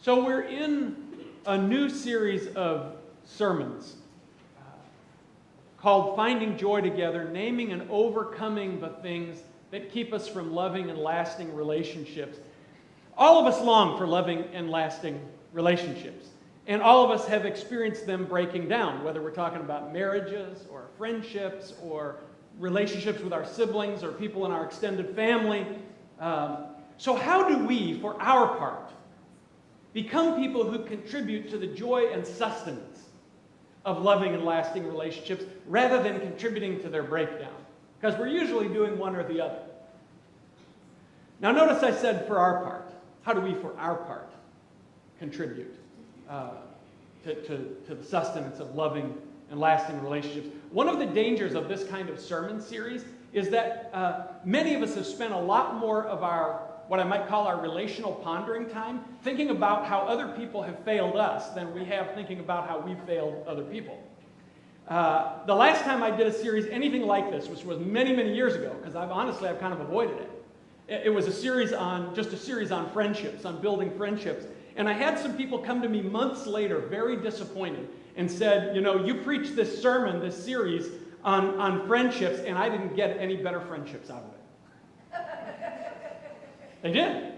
So we're in a new series of sermons called Finding Joy Together, naming and overcoming the things that keep us from loving and lasting relationships. All of us long for loving and lasting relationships. And all of us have experienced them breaking down, whether we're talking about marriages or friendships or relationships with our siblings or people in our extended family. So how do we, for our part, become people who contribute to the joy and sustenance of loving and lasting relationships rather than contributing to their breakdown? Because we're usually doing one or the other. Now notice I said for our part. How do we, for our part, contribute to the sustenance of loving and lasting relationships? One of the dangers of this kind of sermon series is that many of us have spent a lot more of our, what I might call our relational pondering time, thinking about how other people have failed us than we have thinking about how we've failed other people. The last time I did a series anything like this, which was many, many years ago, because I've kind of avoided it. It was a series on friendships, on building friendships. And I had some people come to me months later, very disappointed, and said, you preached this sermon, this series on friendships, and I didn't get any better friendships out of it. They did.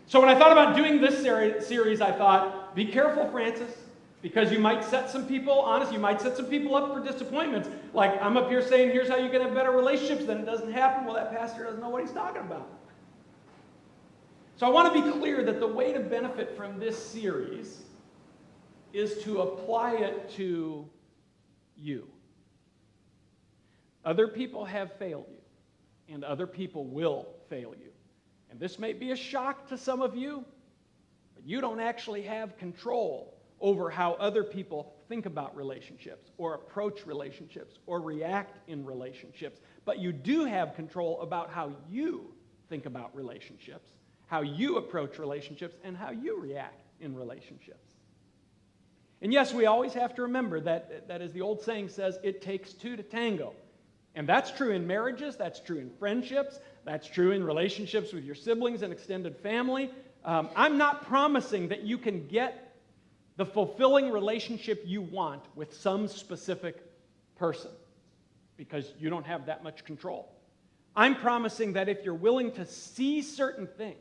So when I thought about doing this series, I thought, be careful, Francis, because you might set some people up for disappointments. Like, I'm up here saying, here's how you can have better relationships, then it doesn't happen. Well, that pastor doesn't know what he's talking about. So I want to be clear that the way to benefit from this series is to apply it to you. Other people have failed you, and other people will fail you. And this may be a shock to some of you, but you don't actually have control over how other people think about relationships or approach relationships or react in relationships. But you do have control about how you think about relationships, how you approach relationships, and how you react in relationships. And yes, we always have to remember that as the old saying says, it takes two to tango. And that's true in marriages, that's true in friendships, that's true in relationships with your siblings and extended family. I'm not promising that you can get the fulfilling relationship you want with some specific person, because you don't have that much control. I'm promising that if you're willing to see certain things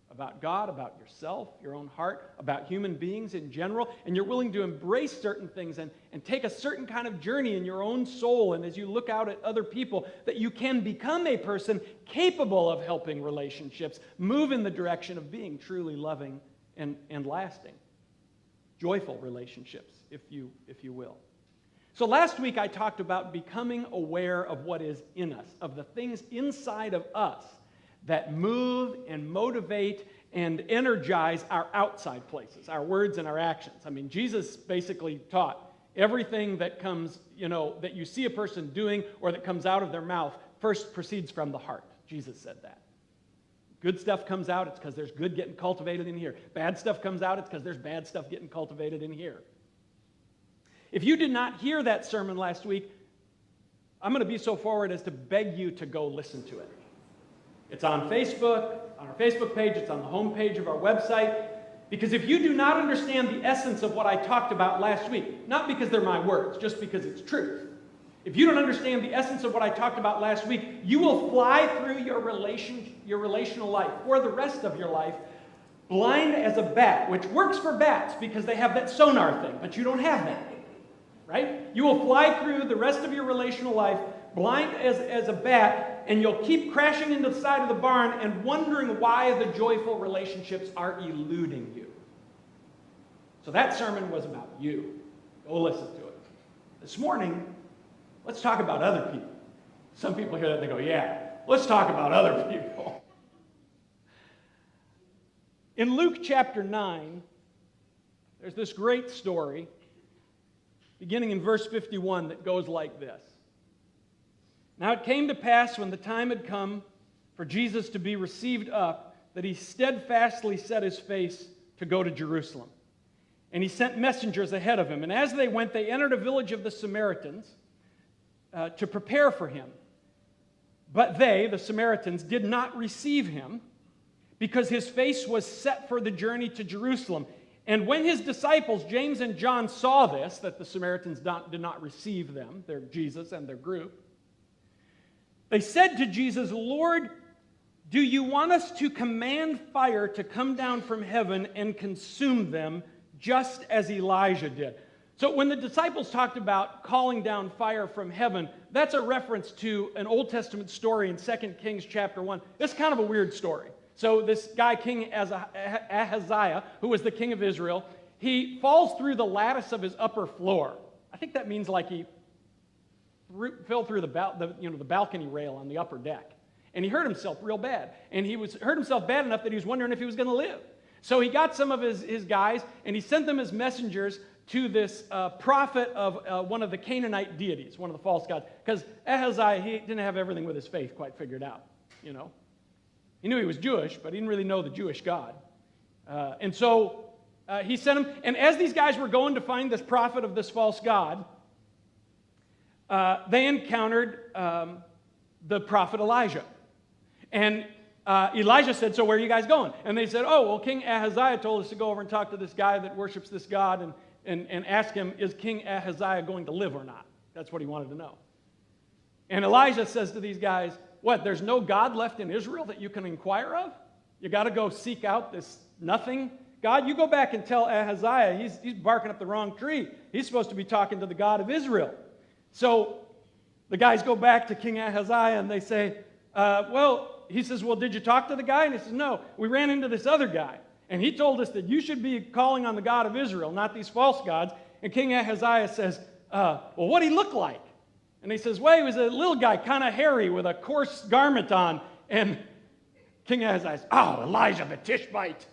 about God, about yourself, your own heart, about human beings in general, and you're willing to embrace certain things and take a certain kind of journey in your own soul, and as you look out at other people, that you can become a person capable of helping relationships move in the direction of being truly loving and lasting. Joyful relationships, if you will. So last week I talked about becoming aware of what is in us, of the things inside of us that move and motivate and energize our outside places, our words and our actions. I mean, Jesus basically taught everything that comes, that you see a person doing or that comes out of their mouth first proceeds from the heart. Jesus said that. Good stuff comes out, it's because there's good getting cultivated in here. Bad stuff comes out, it's because there's bad stuff getting cultivated in here. If you did not hear that sermon last week, I'm going to be so forward as to beg you to go listen to it. It's on Facebook, on our Facebook page, it's on the home page of our website. Because if you do not understand the essence of what I talked about last week, not because they're my words, just because it's truth. If you don't understand the essence of what I talked about last week, you will fly through your relational life for the rest of your life blind as a bat, which works for bats because they have that sonar thing, but you don't have that, right? You will fly through the rest of your relational life blind as a bat, and you'll keep crashing into the side of the barn and wondering why the joyful relationships are eluding you. So that sermon was about you. Go listen to it. This morning, let's talk about other people. Some people hear that and they go, yeah, let's talk about other people. In Luke chapter 9, there's this great story, beginning in verse 51, that goes like this. Now it came to pass when the time had come for Jesus to be received up, that he steadfastly set his face to go to Jerusalem. And he sent messengers ahead of him. And as they went, they entered a village of the Samaritans to prepare for him. But they, the Samaritans, did not receive him because his face was set for the journey to Jerusalem. And when his disciples, James and John, saw this, that the Samaritans did not receive them, their Jesus and their group, they said to Jesus, "Lord, do you want us to command fire to come down from heaven and consume them, just as Elijah did?" So when the disciples talked about calling down fire from heaven, that's a reference to an Old Testament story in 2 Kings chapter 1. It's kind of a weird story. So this guy, King Ahaziah, who was the king of Israel, he falls through the lattice of his upper floor. I think that means like he fell through the balcony rail on the upper deck. And he hurt himself real bad. And he hurt himself bad enough that he was wondering if he was going to live. So he got some of his guys, and he sent them as messengers to this prophet of one of the Canaanite deities, one of the false gods. Because Ahaziah, he didn't have everything with his faith quite figured out, you know. He knew he was Jewish, but he didn't really know the Jewish God. And so he sent him, and as these guys were going to find this prophet of this false god, they encountered the prophet Elijah. And Elijah said, "So where are you guys going?" And they said, "Oh, well, King Ahaziah told us to go over and talk to this guy that worships this god and ask him, is King Ahaziah going to live or not?" That's what he wanted to know. And Elijah says to these guys, "What, there's no God left in Israel that you can inquire of? You got to go seek out this nothing God? You go back and tell Ahaziah, he's barking up the wrong tree. He's supposed to be talking to the God of Israel." So the guys go back to King Ahaziah and they say, he says, "Well, did you talk to the guy?" And he says, "No, we ran into this other guy. And he told us that you should be calling on the God of Israel, not these false gods." And King Ahaziah says, "Well, what did he look like?" And he says, "Well, he was a little guy, kind of hairy with a coarse garment on." And King Ahaziah says, "Oh, Elijah the Tishbite.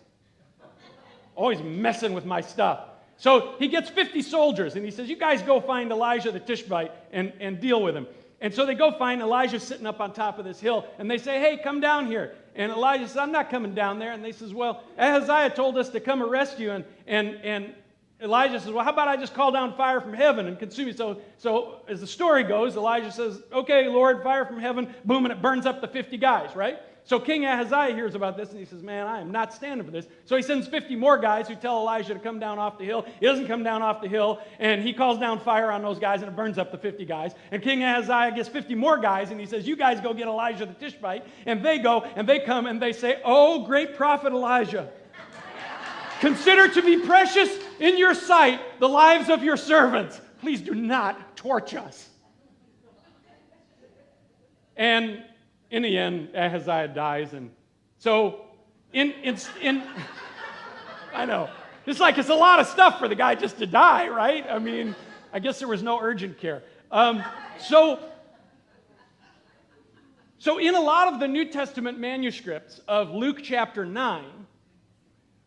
Always messing with my stuff." So he gets 50 soldiers, and he says, "You guys go find Elijah the Tishbite and deal with him." And so they go find Elijah sitting up on top of this hill, and they say, "Hey, come down here." And Elijah says, "I'm not coming down there." And they says, "Well, Ahaziah told us to come arrest you." And Elijah says, "Well, how about I just call down fire from heaven and consume you?" So as the story goes, Elijah says, "Okay, Lord, fire from heaven," boom, and it burns up the 50 guys, right? So King Ahaziah hears about this, and he says, "Man, I am not standing for this." So he sends 50 more guys who tell Elijah to come down off the hill. He doesn't come down off the hill, and he calls down fire on those guys, and it burns up the 50 guys. And King Ahaziah gets 50 more guys, and he says, "You guys go get Elijah the Tishbite." And they go, and they come, and they say, "Oh, great prophet Elijah, consider to be precious in your sight the lives of your servants. Please do not torch us." And in the end, Ahaziah dies, and so in I know, it's a lot of stuff for the guy just to die, right? I mean, I guess there was no urgent care. So in a lot of the New Testament manuscripts of Luke chapter 9,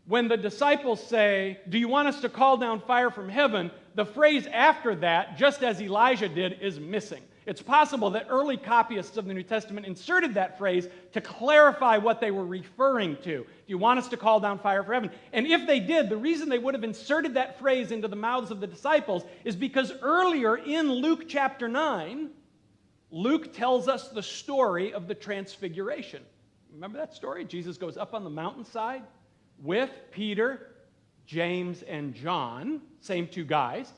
when the disciples say, "Do you want us to call down fire from heaven?" the phrase after that, "just as Elijah did," is missing. It's possible that early copyists of the New Testament inserted that phrase to clarify what they were referring to. "Do you want us to call down fire from heaven?" And if they did, the reason they would have inserted that phrase into the mouths of the disciples is because earlier in Luke chapter 9, Luke tells us the story of the Transfiguration. Remember that story? Jesus goes up on the mountainside with Peter, James, and John, same two guys.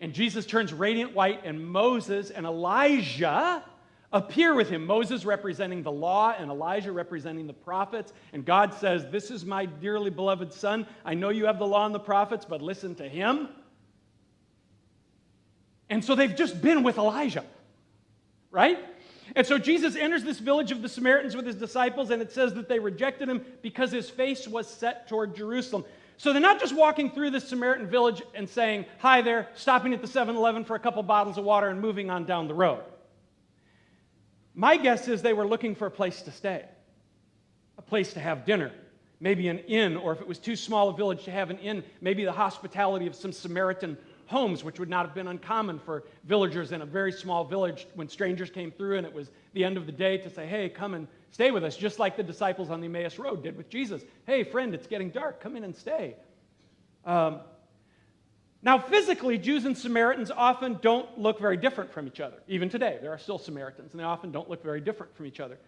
And Jesus turns radiant white, and Moses and Elijah appear with him. Moses representing the law, and Elijah representing the prophets. And God says, "This is my dearly beloved son. I know you have the law and the prophets, but listen to him." And so they've just been with Elijah, right? And so Jesus enters this village of the Samaritans with his disciples, and it says that they rejected him because his face was set toward Jerusalem. So they're not just walking through this Samaritan village and saying, "Hi there," stopping at the 7-Eleven for a couple bottles of water and moving on down the road. My guess is they were looking for a place to stay, a place to have dinner, maybe an inn, or if it was too small a village to have an inn, maybe the hospitality of some Samaritan homes, which would not have been uncommon for villagers in a very small village when strangers came through and it was the end of the day to say, "Hey, come and stay with us," just like the disciples on the Emmaus Road did with Jesus. "Hey, friend, it's getting dark. Come in and stay." Now, physically, Jews and Samaritans often don't look very different from each other. Even today, there are still Samaritans, and they often don't look very different from each other.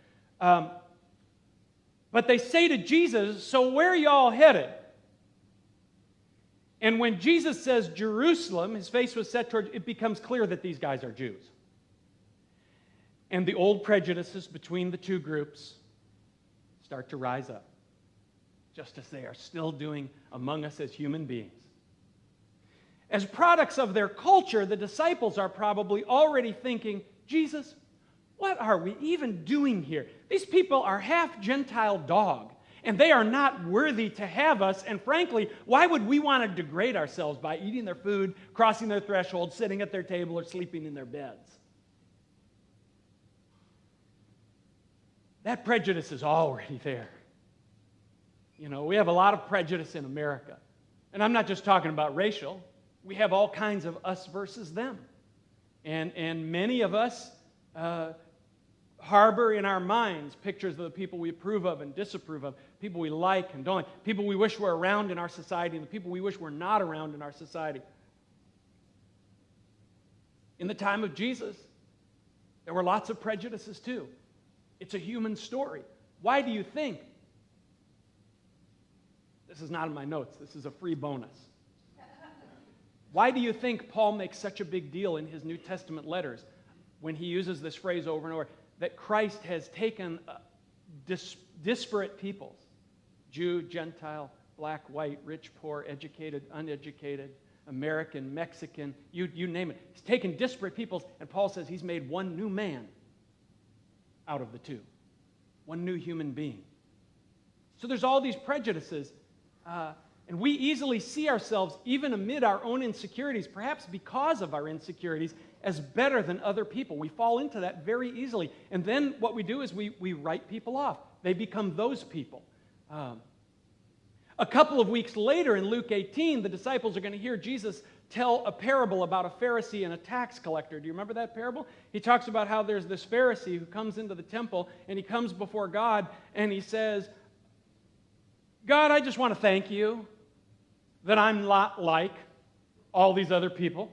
But they say to Jesus, "So where are y'all headed?" And when Jesus says Jerusalem, his face was set toward, it becomes clear that these guys are Jews. And the old prejudices between the two groups start to rise up, just as they are still doing among us as human beings. As products of their culture, the disciples are probably already thinking, Jesus, what are we even doing here? These people are half Gentile dog, and they are not worthy to have us. And frankly, why would we want to degrade ourselves by eating their food, crossing their threshold, sitting at their table, or sleeping in their beds? That prejudice is already there. You know, we have a lot of prejudice in America. And I'm not just talking about racial. We have all kinds of us versus them. And many of us harbor in our minds pictures of the people we approve of and disapprove of, people we like and don't like, people we wish were around in our society, and the people we wish were not around in our society. In the time of Jesus, there were lots of prejudices too. It's a human story. Why do you think? This is not in my notes. This is a free bonus. Why do you think Paul makes such a big deal in his New Testament letters when he uses this phrase over and over, that Christ has taken disparate peoples, Jew, Gentile, black, white, rich, poor, educated, uneducated, American, Mexican, you name it. He's taken disparate peoples, and Paul says he's made one new man out of the two, one new human being. So there's all these prejudices, and we easily see ourselves, even amid our own insecurities, perhaps because of our insecurities, as better than other people. We fall into that very easily. And then what we do is we write people off. They become those people. A couple of weeks later in Luke 18, the disciples are going to hear Jesus tell a parable about a Pharisee and a tax collector. Do you remember that parable? He talks about how there's this Pharisee who comes into the temple, and he comes before God, and he says, God, I just want to thank you that I'm not like all these other people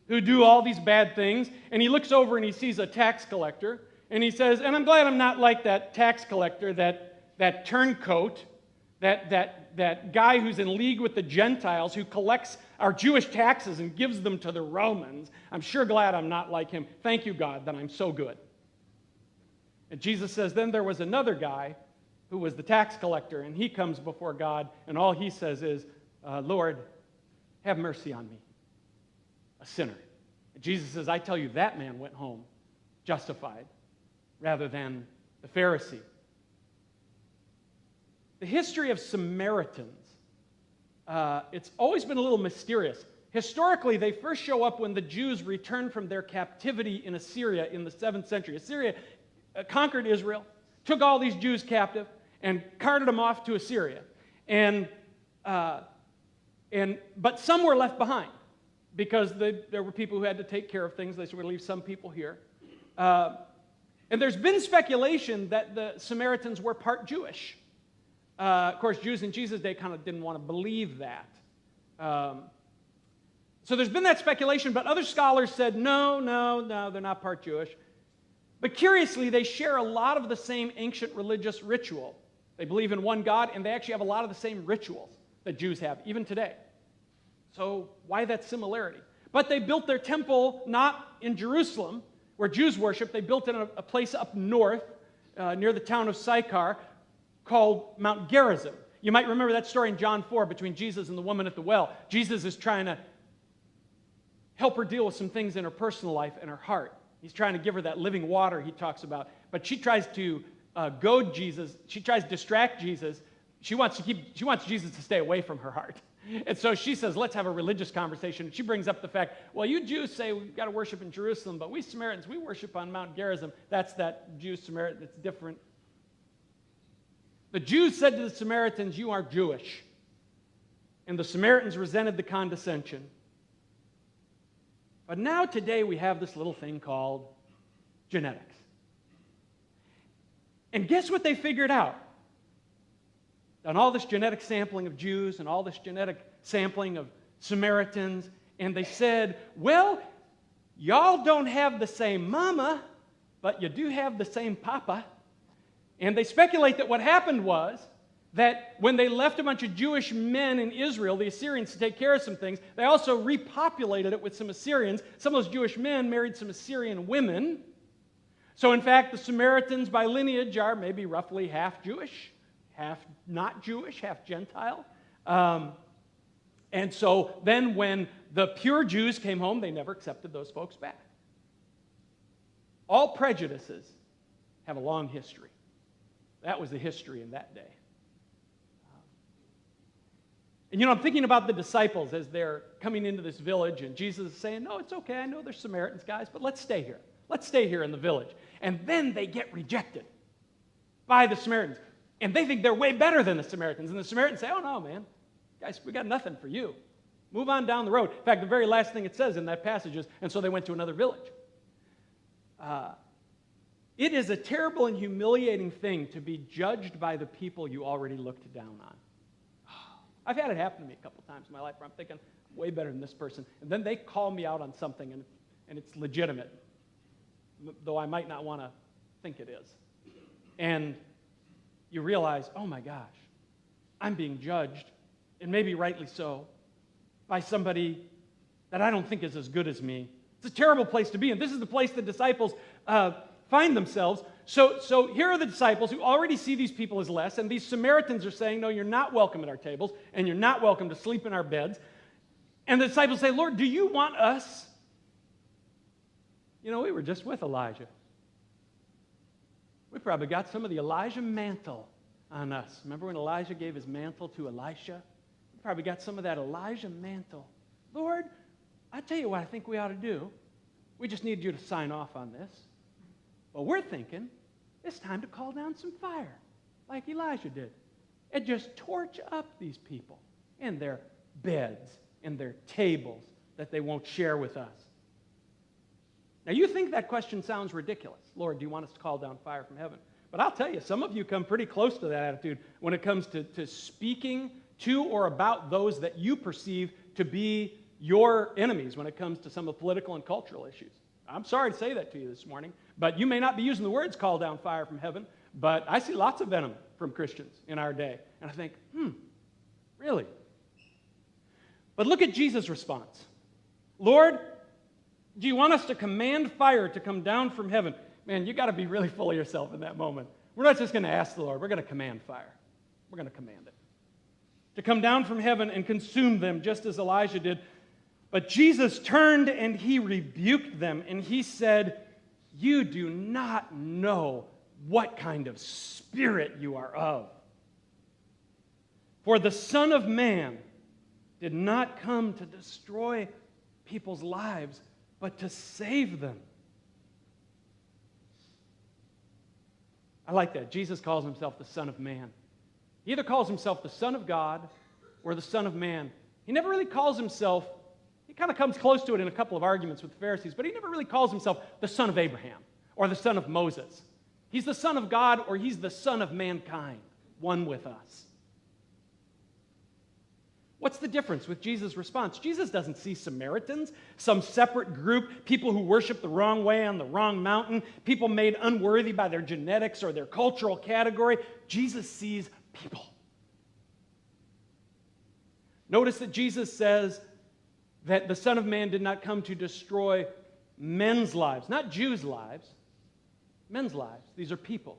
who do all these bad things. And he looks over and he sees a tax collector, and he says, and I'm glad I'm not like that tax collector, that turncoat, that guy who's in league with the Gentiles, who collects our Jewish taxes and gives them to the Romans. I'm sure glad I'm not like him. Thank you, God, that I'm so good. And Jesus says, then there was another guy who was the tax collector, and he comes before God, and all he says is, Lord, have mercy on me, a sinner. And Jesus says, I tell you, that man went home justified rather than the Pharisee. The history of Samaritans, it's always been a little mysterious. Historically, they first show up when the Jews returned from their captivity in Assyria in the 7th century. Assyria conquered Israel, took all these Jews captive, and carted them off to Assyria. But some were left behind because there were people who had to take care of things. They said, we'll leave some people here. And there's been speculation that the Samaritans were part Jewish. Of course, Jews in Jesus' day kind of didn't want to believe that. So there's been that speculation, but other scholars said, no, they're not part Jewish. But curiously, they share a lot of the same ancient religious ritual. They believe in one God, and they actually have a lot of the same rituals that Jews have, even today. So why that similarity? But they built their temple not in Jerusalem, where Jews worship. They built it in a place up north, near the town of Sychar, called Mount Gerizim. You might remember that story in John 4 between Jesus and the woman at the well. Jesus is trying to help her deal with some things in her personal life and her heart. He's trying to give her that living water he talks about. But she tries to goad Jesus. She tries to distract Jesus. She wants Jesus to stay away from her heart. And so she says, let's have a religious conversation. She brings up the fact, well, you Jews say we've got to worship in Jerusalem, but we Samaritans, we worship on Mount Gerizim. That's that Jew-Samaritan that's different. The Jews said to the Samaritans, you are Jewish. And the Samaritans resented the condescension. But now today we have this little thing called genetics. And guess what they figured out? Done all this genetic sampling of Jews and all this genetic sampling of Samaritans, and they said, well, y'all don't have the same mama, but you do have the same papa. And they speculate that what happened was that when they left a bunch of Jewish men in Israel, the Assyrians, to take care of some things, they also repopulated it with some Assyrians. Some of those Jewish men married some Assyrian women. So in fact, the Samaritans by lineage are maybe roughly half Jewish, half not Jewish, half Gentile. And so then when the pure Jews came home, they never accepted those folks back. All prejudices have a long history. That was the history in that day. And I'm thinking about the disciples as they're coming into this village, and Jesus is saying, no, it's okay, I know there's Samaritans, guys, but let's stay here. Let's stay here in the village. And then they get rejected by the Samaritans. And they think they're way better than the Samaritans. And the Samaritans say, oh, no, man. Guys, we got nothing for you. Move on down the road. In fact, the very last thing it says in that passage is, and so they went to another village. It is a terrible and humiliating thing to be judged by the people you already looked down on. I've had it happen to me a couple times in my life where I'm thinking, I'm way better than this person. And then they call me out on something, and it's legitimate, though I might not want to think it is. And you realize, oh my gosh, I'm being judged, and maybe rightly so, by somebody that I don't think is as good as me. It's a terrible place to be, and this is the place the disciples find themselves. So here are the disciples who already see these people as less, and these Samaritans are saying, no, you're not welcome at our tables, and you're not welcome to sleep in our beds. And the disciples say, Lord, do you want us? We were just with Elijah. We probably got some of the Elijah mantle on us. Remember when Elijah gave his mantle to Elisha? We probably got some of that Elijah mantle. Lord, I tell you what I think we ought to do. We just need you to sign off on this. Well, we're thinking it's time to call down some fire, like Elijah did, and just torch up these people and their beds and their tables that they won't share with us. Now, you think that question sounds ridiculous. Lord, do you want us to call down fire from heaven? But I'll tell you, some of you come pretty close to that attitude when it comes to speaking to or about those that you perceive to be your enemies when it comes to some of the political and cultural issues. I'm sorry to say that to you this morning, but you may not be using the words call down fire from heaven, but I see lots of venom from Christians in our day. And I think, really? But look at Jesus' response. Lord, do you want us to command fire to come down from heaven? Man, you got to be really full of yourself in that moment. We're not just going to ask the Lord. We're going to command fire. We're going to command it to come down from heaven and consume them just as Elijah did. But Jesus turned and he rebuked them, and he said, you do not know what kind of spirit you are of. For the Son of Man did not come to destroy people's lives, but to save them. I like that. Jesus calls himself the Son of Man. He either calls himself the Son of God or the Son of Man. He never really calls himself, he kind of comes close to it in a couple of arguments with the Pharisees, but he never really calls himself the Son of Abraham or the Son of Moses. He's the Son of God, or he's the Son of mankind, one with us. What's the difference with Jesus' response? Jesus doesn't see Samaritans, some separate group, people who worship the wrong way on the wrong mountain, people made unworthy by their genetics or their cultural category. Jesus sees people. Notice that Jesus says that the Son of Man did not come to destroy men's lives, not Jews' lives, men's lives. These are people.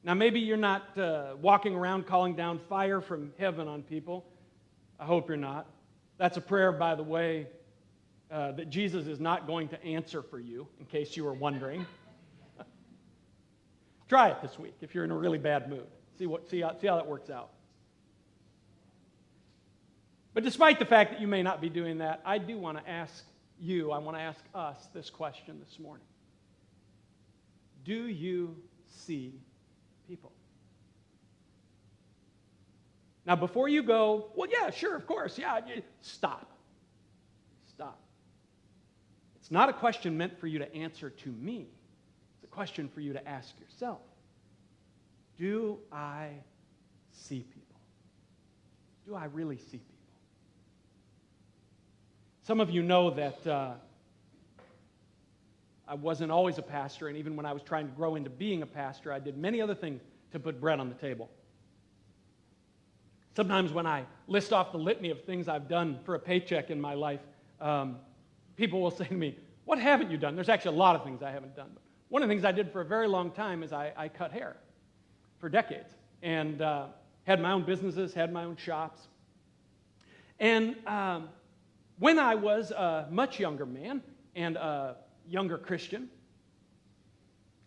Now, maybe you're not walking around calling down fire from heaven on people. I hope you're not. That's a prayer, by the way, that Jesus is not going to answer for you, in case you were wondering. Try it this week if you're in a really bad mood. See how that works out. But despite the fact that you may not be doing that, I do want to ask you, I want to ask us this question this morning. Do you see people? Now, before you go, well, yeah, sure, of course, yeah, stop. Stop. It's not a question meant for you to answer to me. It's a question for you to ask yourself. Do I see people? Do I really see people? Some of you know that I wasn't always a pastor, and even when I was trying to grow into being a pastor, I did many other things to put bread on the table. Sometimes when I list off the litany of things I've done for a paycheck in my life, people will say to me, what haven't you done? There's actually a lot of things I haven't done. But one of the things I did for a very long time is I cut hair for decades and had my own businesses, had my own shops. And when I was a much younger man and a younger Christian,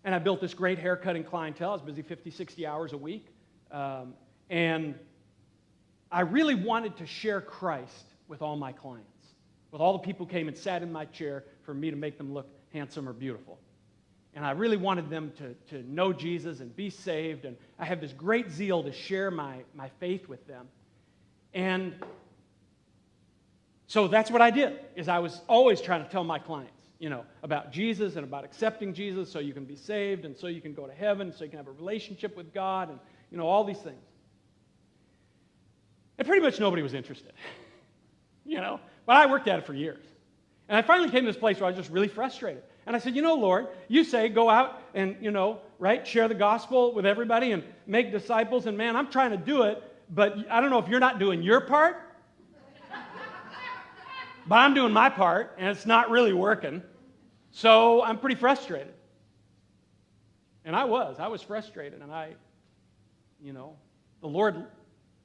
and I built this great haircutting clientele, I was busy 50, 60 hours a week, and I really wanted to share Christ with all my clients, with all the people who came and sat in my chair for me to make them look handsome or beautiful. And I really wanted them to know Jesus and be saved, and I had this great zeal to share my faith with them. And so that's what I did, is I was always trying to tell my clients, about Jesus and about accepting Jesus so you can be saved and so you can go to heaven, so you can have a relationship with God and, all these things. And pretty much nobody was interested, But I worked at it for years. And I finally came to this place where I was just really frustrated. And I said, Lord, you say go out and, share the gospel with everybody and make disciples. And man, I'm trying to do it, but I don't know if you're not doing your part. But I'm doing my part, and it's not really working. So I'm pretty frustrated. And I was frustrated. And the Lord,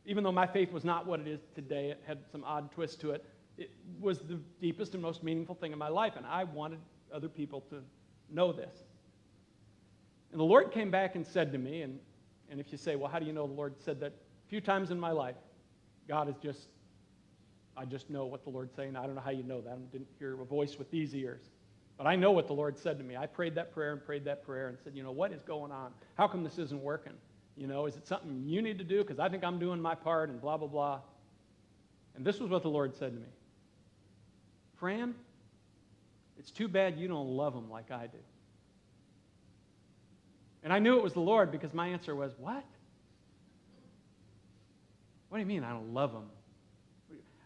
even though my faith was not what it is today, it had some odd twist to it, it was the deepest and most meaningful thing in my life, and I wanted other people to know this. And the Lord came back and said to me, and if you say, well, how do you know the Lord said that? A few times in my life, I just know what the Lord's saying. I don't know how you know that. I didn't hear a voice with these ears. But I know what the Lord said to me. I prayed that prayer and said, what is going on? How come this isn't working? Is it something you need to do? Because I think I'm doing my part and blah, blah, blah. And this was what the Lord said to me. Fran, it's too bad you don't love them like I do. And I knew it was the Lord because my answer was, what? What do you mean I don't love them?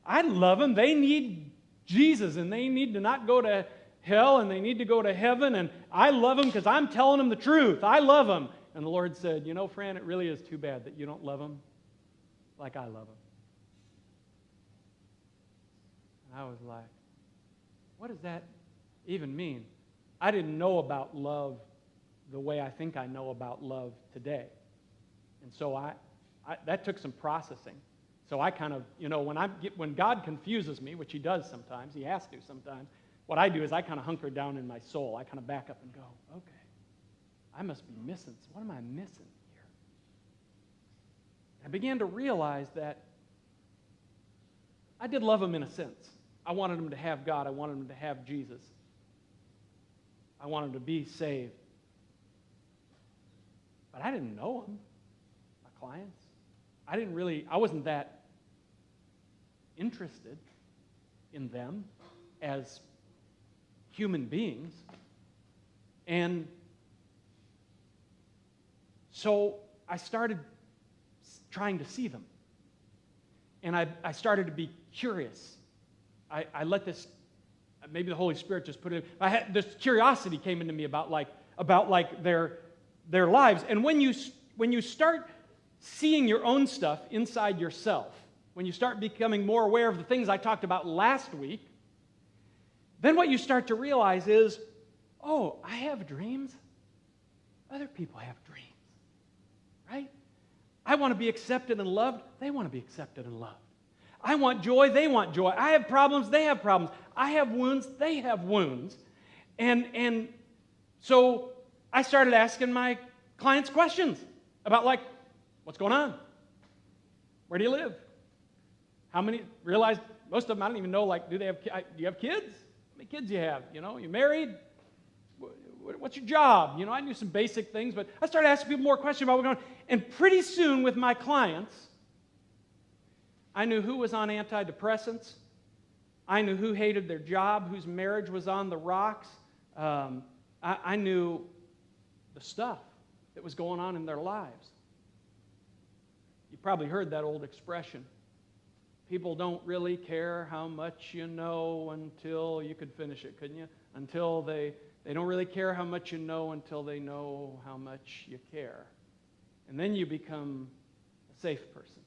I love them. They need Jesus, and they need to not go to hell, and they need to go to heaven, and I love them because I'm telling them the truth. I love them. And the Lord said, Fran, it really is too bad that you don't love them like I love them. And I was like, what does that even mean? I didn't know about love the way I think I know about love today. And so that took some processing. So I kind of, when God confuses me, which he does sometimes, he has to sometimes, what I do is I kind of hunker down in my soul. I kind of back up and go, okay, I must be missing. What am I missing here? I began to realize that I did love him in a sense. I wanted him to have God. I wanted him to have Jesus. I wanted him to be saved. But I didn't know him, my clients. I wasn't that interested in them as human beings. And so I started trying to see them. And I started to be curious. I let this, maybe the Holy Spirit just put it in. This curiosity came into me about their lives. And when you start seeing your own stuff inside yourself, when you start becoming more aware of the things I talked about last week, then what you start to realize is, oh, I have dreams. Other people have dreams, right? I want to be accepted and loved. They want to be accepted and loved. I want joy. They want joy. I have problems. They have problems. I have wounds. They have wounds. And so I started asking my clients questions about, what's going on? Where do you live? How many? Realized most of them I don't even know. Do you have kids? How many kids do you have? You married? What's your job? I knew some basic things, but I started asking people more questions about what's going on. And pretty soon with my clients, I knew who was on antidepressants. I knew who hated their job, whose marriage was on the rocks. I knew the stuff that was going on in their lives. You probably heard that old expression. People don't really care how much you know until you could finish it, couldn't you? Until they don't really care how much you know until they know how much you care. And then you become a safe person.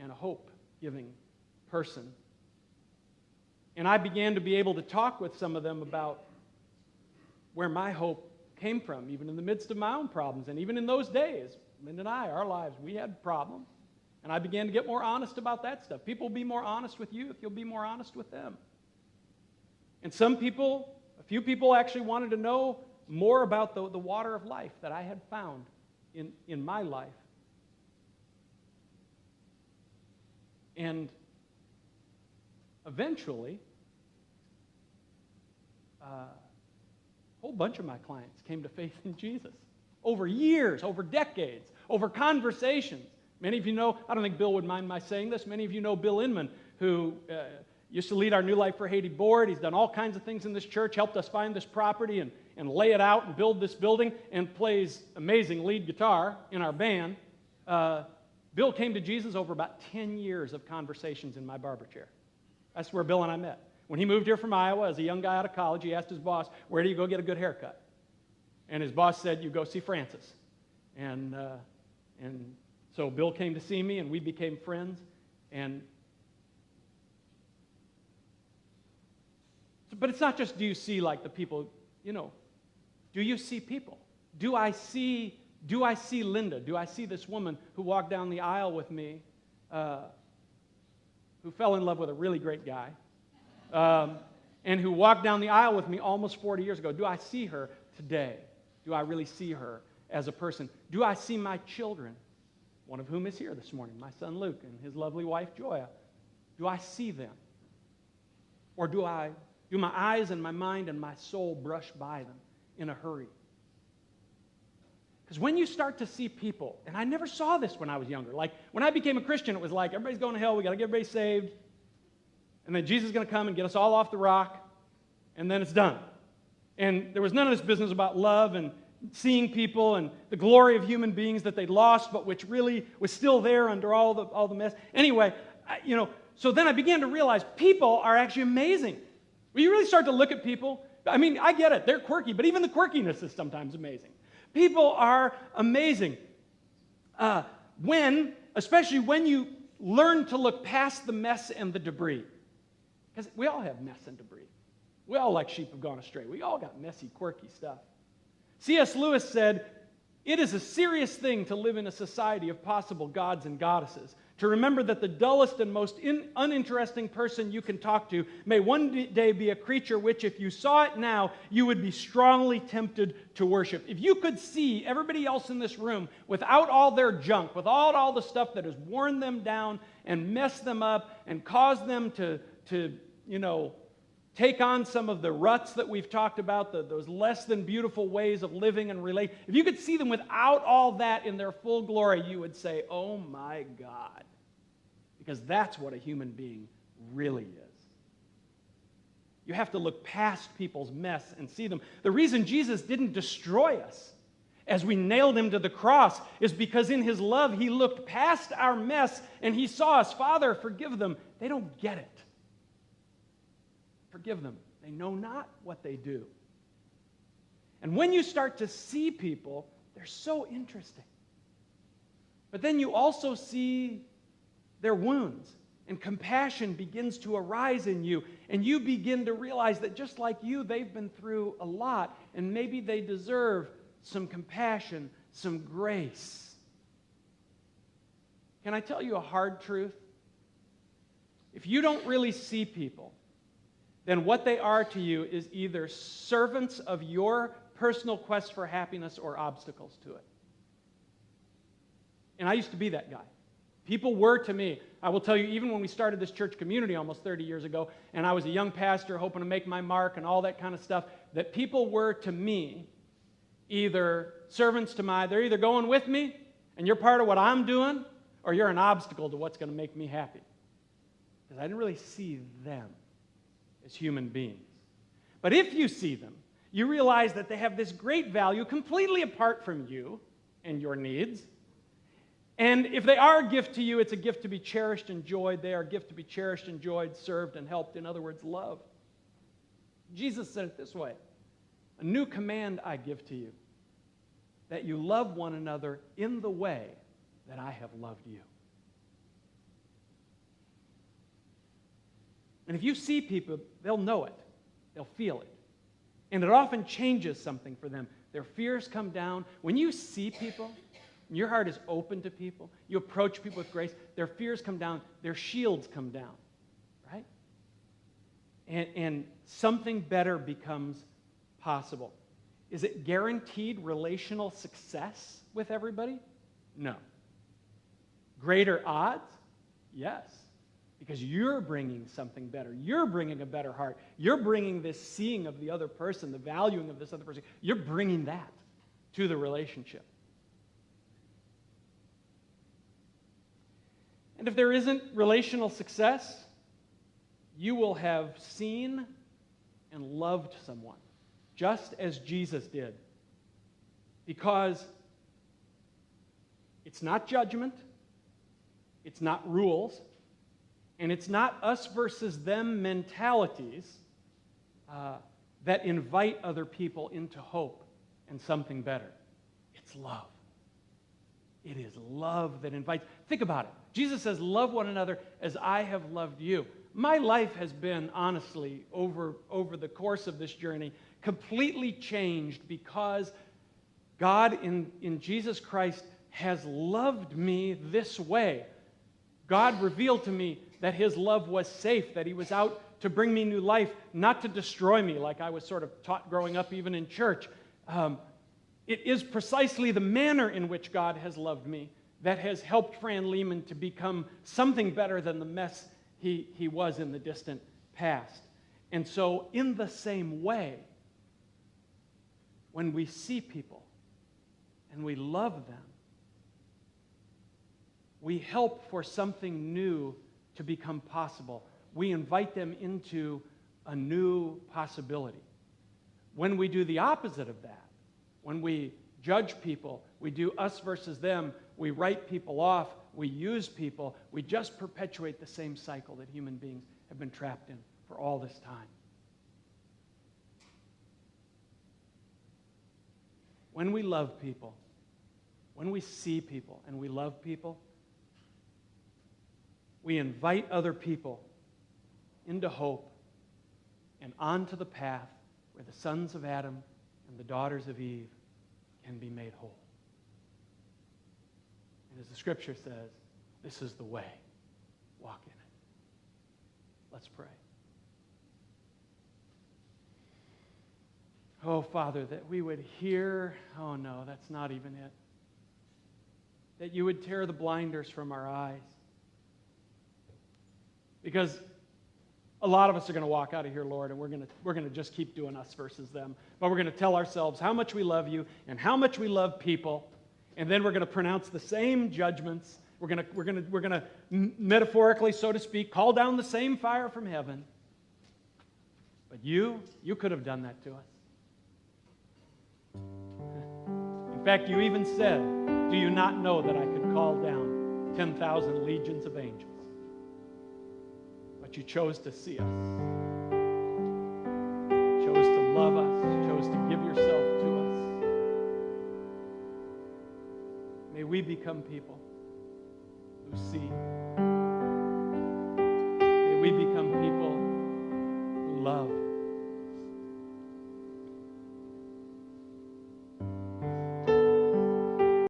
and a hope-giving person. And I began to be able to talk with some of them about where my hope came from, even in the midst of my own problems. And even in those days, Linda and I, our lives, we had problems. And I began to get more honest about that stuff. People will be more honest with you if you'll be more honest with them. And a few people actually wanted to know more about the water of life that I had found in my life. And eventually, a whole bunch of my clients came to faith in Jesus over years, over decades, over conversations. Many of you know, I don't think Bill would mind my saying this, many of you know Bill Inman, who used to lead our New Life for Haiti board. He's done all kinds of things in this church, helped us find this property and lay it out and build this building, and plays amazing lead guitar in our band. Bill came to Jesus over about 10 years of conversations in my barber chair. That's where Bill and I met. When he moved here from Iowa as a young guy out of college, he asked his boss, where do you go get a good haircut? And his boss said, you go see Francis. And so Bill came to see me, and we became friends. But it's not just do you see like the people, do you see people? Do I see Linda? Do I see this woman who walked down the aisle with me, who fell in love with a really great guy, and who walked down the aisle with me almost 40 years ago? Do I see her today? Do I really see her as a person? Do I see my children, one of whom is here this morning, my son Luke and his lovely wife Joya? Do I see them? Or do my eyes and my mind and my soul brush by them in a hurry? Because when you start to see people, and I never saw this when I was younger, like when I became a Christian, it was like everybody's going to hell, we got to get everybody saved, and then Jesus is going to come and get us all off the rock, and then it's done. And there was none of this business about love and seeing people and the glory of human beings that they lost, but which really was still there under all the mess. Anyway, so then I began to realize people are actually amazing. When you really start to look at people, I mean, I get it, they're quirky, but even the quirkiness is sometimes amazing. People are amazing. Especially when you learn to look past the mess and the debris. Because we all have mess and debris. We all, like sheep, have gone astray. We all got messy, quirky stuff. C.S. Lewis said, "It is a serious thing to live in a society of possible gods and goddesses, to remember that the dullest and most uninteresting person you can talk to may one day be a creature which, if you saw it now, you would be strongly tempted to worship." If you could see everybody else in this room without all their junk, without all the stuff that has worn them down and messed them up and caused them to take on some of the ruts that we've talked about, those less than beautiful ways of living and relating. If you could see them without all that in their full glory, you would say, oh my God. Because that's what a human being really is. You have to look past people's mess and see them. The reason Jesus didn't destroy us as we nailed him to the cross is because in his love, he looked past our mess and he saw us. Father, forgive them. They don't get it. Forgive them. They know not what they do. And when you start to see people, they're so interesting. But then you also see their wounds, and compassion begins to arise in you, and you begin to realize that just like you, they've been through a lot, and maybe they deserve some compassion, some grace. Can I tell you a hard truth? If you don't really see people, then what they are to you is either servants of your personal quest for happiness or obstacles to it. And I used to be that guy. People were to me. I will tell you, even when we started this church community almost 30 years ago, and I was a young pastor hoping to make my mark and all that kind of stuff, that people were to me either servants to they're either going with me and you're part of what I'm doing, or you're an obstacle to what's going to make me happy. Because I didn't really see them as human beings. But if you see them, you realize that they have this great value completely apart from you and your needs. And if they are a gift to you, it's a gift to be cherished, enjoyed. They are a gift to be cherished, enjoyed, served, and helped. In other words, loved. Jesus said it this way: "A new command I give to you, that you love one another in the way that I have loved you." And if you see people, they'll know it. They'll feel it. And it often changes something for them. Their fears come down. When you see people, and your heart is open to people, you approach people with grace, their fears come down, their shields come down, right? And something better becomes possible. Is it guaranteed relational success with everybody? No. Greater odds? Yes. Because you're bringing something better. You're bringing a better heart. You're bringing this seeing of the other person, the valuing of this other person. You're bringing that to the relationship. And if there isn't relational success, you will have seen and loved someone, just as Jesus did. Because it's not judgment, it's not rules, and it's not us versus them mentalities that invite other people into hope and something better. It's love. It is love that invites. Think about it. Jesus says, love one another as I have loved you. My life has been, honestly, over the course of this journey, completely changed because God in Jesus Christ has loved me this way. God revealed to me that his love was safe, that he was out to bring me new life, not to destroy me like I was sort of taught growing up even in church. It is precisely the manner in which God has loved me that has helped Fran Lehman to become something better than the mess he was in the distant past. And so in the same way, when we see people and we love them, we help for something new to become possible. We invite them into a new possibility. When we do the opposite of that, when we judge people, we do us versus them, we write people off, we use people, we just perpetuate the same cycle that human beings have been trapped in for all this time. When we love people, when we see people and we love people, we invite other people into hope and onto the path where the sons of Adam and the daughters of Eve can be made whole. And as the scripture says, this is the way. Walk in it. Let's pray. Oh, Father, that we would hear, oh no, that's not even it. That you would tear the blinders from our eyes. Because a lot of us are going to walk out of here, Lord, and we're going to just keep doing us versus them. But we're going to tell ourselves how much we love you and how much we love people, and then we're going to pronounce the same judgments. We're going to metaphorically, so to speak, call down the same fire from heaven. But you could have done that to us. In fact, you even said, do you not know that I could call down 10,000 legions of angels? But you chose to see us, chose to love us, chose to give yourself to us. May we become people who see